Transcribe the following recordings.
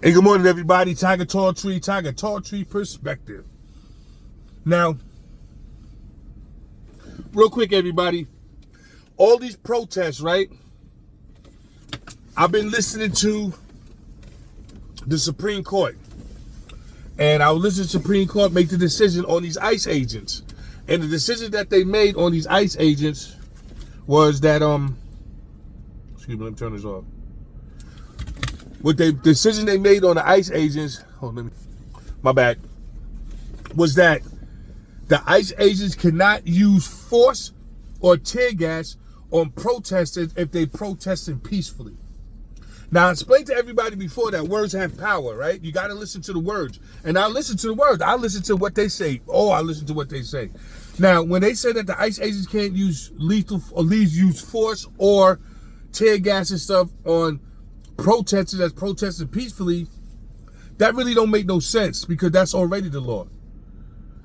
Hey, good morning, everybody. Tiger Tall Tree Perspective. Now, real quick, everybody. All these protests, right? I've been listening to the Supreme Court. And I was listening to the Supreme Court make the decision on these ICE agents. And the decision that they made on these ICE agents was that, excuse me, let me turn this off. What the decision they made on the ICE agents, my bad, was that the ICE agents cannot use force or tear gas on protesters if they protesting peacefully. Now, I explained to everybody before that words have power, right? You got to listen to the words. And I listen to the words. I listen to what they say. I listen to what they say. Now, when they say that the ICE agents can't use lethal, or at least use force or tear gas and stuff on protesters that's protesting peacefully, that really don't make no sense because that's already the law.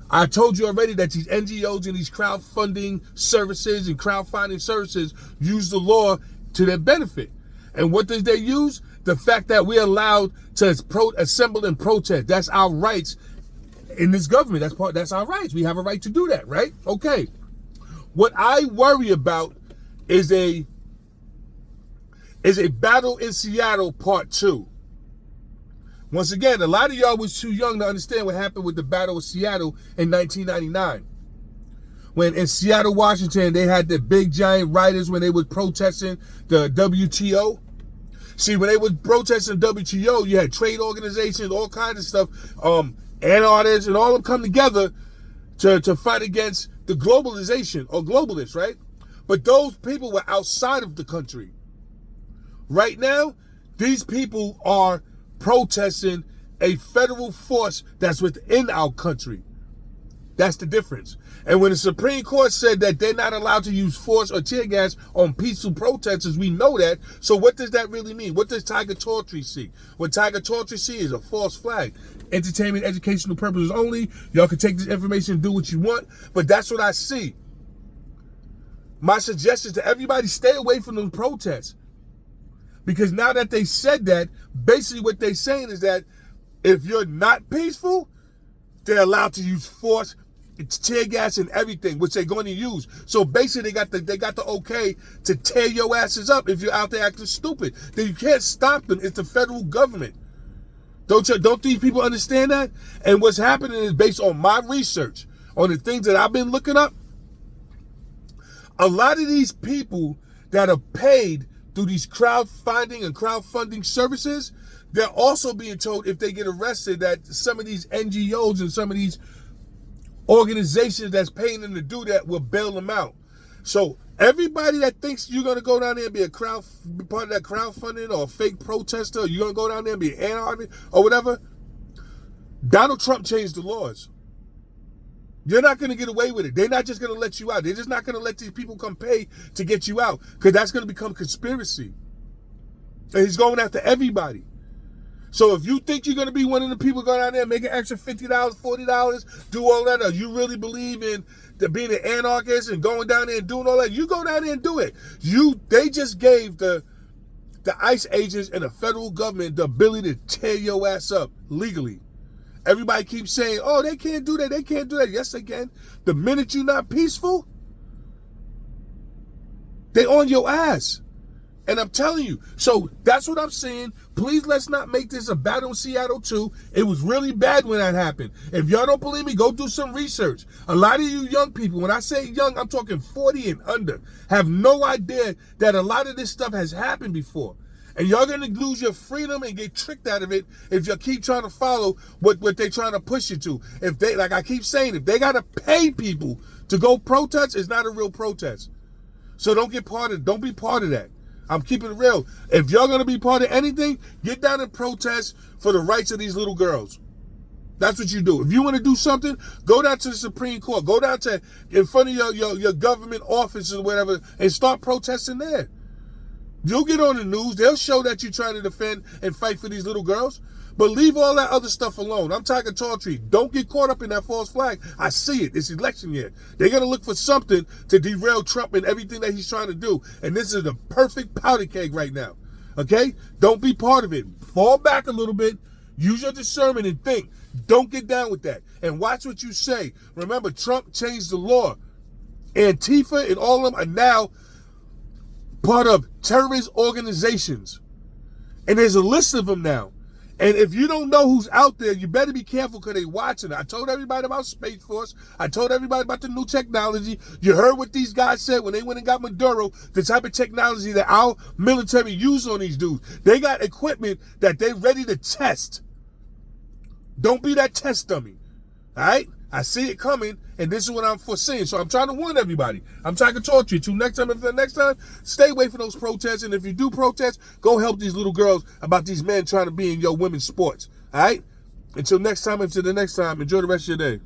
I told you already that these NGOs and these crowdfunding services and crowdfunding services use the law to their benefit. And what does they use? The fact that we're allowed to assemble and protest. That's our rights in this government. That's our rights. We have a right to do that, right? Okay. What I worry about is a Battle in Seattle Part 2. Once again, a lot of y'all was too young to understand what happened with the Battle of Seattle in 1999. When in Seattle, Washington, they had the big giant rioters when they was protesting the WTO. See, when they was protesting WTO, you had trade organizations, all kinds of stuff, anarchists, and all of them come together to fight against the globalization or globalists, right? But those people were outside of the country. Right now, these people are protesting a federal force that's within our country. That's the difference. And when the Supreme Court said that they're not allowed to use force or tear gas on peaceful protesters, we know that. So what does that really mean? What does Tiger Tall Tree see? What Tiger Tall Tree see is a false flag. Entertainment, educational purposes only. Y'all can take this information and do what you want, but that's what I see. My suggestion to everybody, stay away from those protests. Because now that they said that, basically what they're saying is that if you're not peaceful, they're allowed to use force, tear gas, and everything, which they're going to use. So basically, they got the okay to tear your asses up if you're out there acting stupid. Then you can't stop them. It's the federal government. Don't these people understand that? And what's happening is based on my research, on the things that I've been looking up. A lot of these people that are paid through these crowdfunding services, they're also being told if they get arrested that some of these NGOs and some of these organizations that's paying them to do that will bail them out. So everybody that thinks you're going to go down there and be part of that crowdfunding or a fake protester, or you're going to go down there and be an anarchist or whatever, Donald Trump changed the laws. You're not going to get away with it. They're not just going to let you out. They're just not going to let these people come pay to get you out because that's going to become conspiracy. And he's going after everybody. So if you think you're going to be one of the people going out there and make an extra $50, $40, do all that, or you really believe in being an anarchist and going down there and doing all that, you go down there and do it. They just gave the ICE agents and the federal government the ability to tear your ass up legally. Everybody keeps saying, oh, they can't do that. They can't do that. Yes, they can. The minute you're not peaceful, they on your ass. And I'm telling you. So that's what I'm saying. Please let's not make this a Battle in Seattle 2. It was really bad when that happened. If y'all don't believe me, go do some research. A lot of you young people, when I say young, I'm talking 40 and under, have no idea that a lot of this stuff has happened before. And y'all going to lose your freedom and get tricked out of it if you keep trying to follow what they're trying to push you to. If they, like I keep saying, if they got to pay people to go protest, it's not a real protest. So don't be part of that. I'm keeping it real. If y'all going to be part of anything, get down and protest for the rights of these little girls. That's what you do. If you want to do something, go down to the Supreme Court. Go down to in front of your government offices or whatever and start protesting there. You'll get on the news. They'll show that you're trying to defend and fight for these little girls. But leave all that other stuff alone. I'm Tiger Tall Tree. Don't get caught up in that false flag. I see it. It's election year. They're going to look for something to derail Trump and everything that he's trying to do. And this is the perfect powder keg right now. Okay? Don't be part of it. Fall back a little bit. Use your discernment and think. Don't get down with that. And watch what you say. Remember, Trump changed the law. Antifa and all of them are now part of terrorist organizations. And there's a list of them now. And if you don't know who's out there, you better be careful because they're watching it. I told everybody about Space Force. I told everybody about the new technology. You heard what these guys said when they went and got Maduro, the type of technology that our military used on these dudes. They got equipment that they're ready to test. Don't be that test dummy. All right? I see it coming, and this is what I'm foreseeing. So I'm trying to warn everybody. I'm trying to talk to you. Till next time, stay away from those protests. And if you do protest, go help these little girls about these men trying to be in your women's sports. All right? Until the next time, enjoy the rest of your day.